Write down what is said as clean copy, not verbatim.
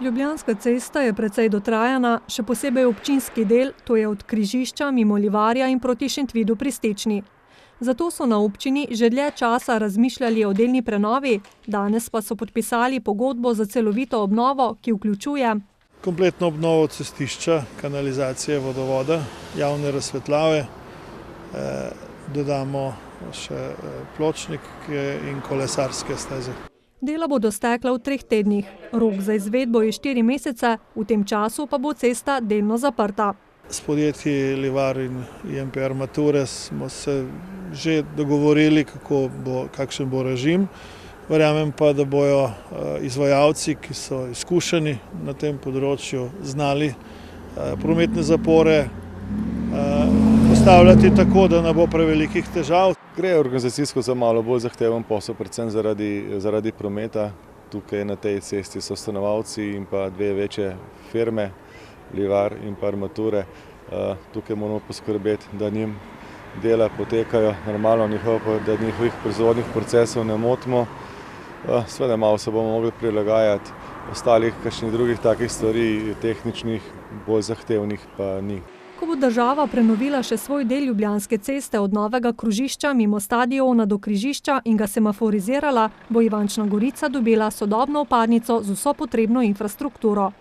Ljubljanska cesta je precej dotrajana, še posebej občinski del, to je od križišča mimo Livarja in proti Šentvidu pri Stečni. Zato so na občini že dlje časa razmišljali o delni prenovi, danes pa so podpisali pogodbo za celovito obnovo, ki vključuje kompletno obnovo cestišča, kanalizacije, vodovoda, javne razsvetljave, dodamo še pločnik in kolesarske steze. Dela bodo stekla v 3 tednih. Rok za izvedbo je 4 mesece, v tem času pa bo cesta delno zaprta. S podjetji Livar in IMP Armature smo se že dogovorili, kakšen bo režim. Verjamem pa, da bojo izvajalci, ki so izkušeni na tem področju, znali prometne zapore postavljati tako, da ne bo prevelikih težav. Gre organizacijsko za malo bolj zahteven posel, predvsem zaradi prometa. Tukaj na tej cesti so stanovalci in pa 2 večje firme, Livar in pa Armature. Tukaj moramo poskrbeti, da njim dela potekajo normalno, da njihovih proizvodnih procesov ne motimo. Seveda malo se bomo mogli prilagajati, ostalih kakšnih drugih takih stvari, tehničnih, bolj zahtevnih pa ni. Ko bo država prenovila še svoj del Ljubljanske ceste od novega krožišča mimo stadiona do križišča in ga semaforizirala, bo Ivančna Gorica dobila sodobno vpadnico z vso potrebno infrastrukturo.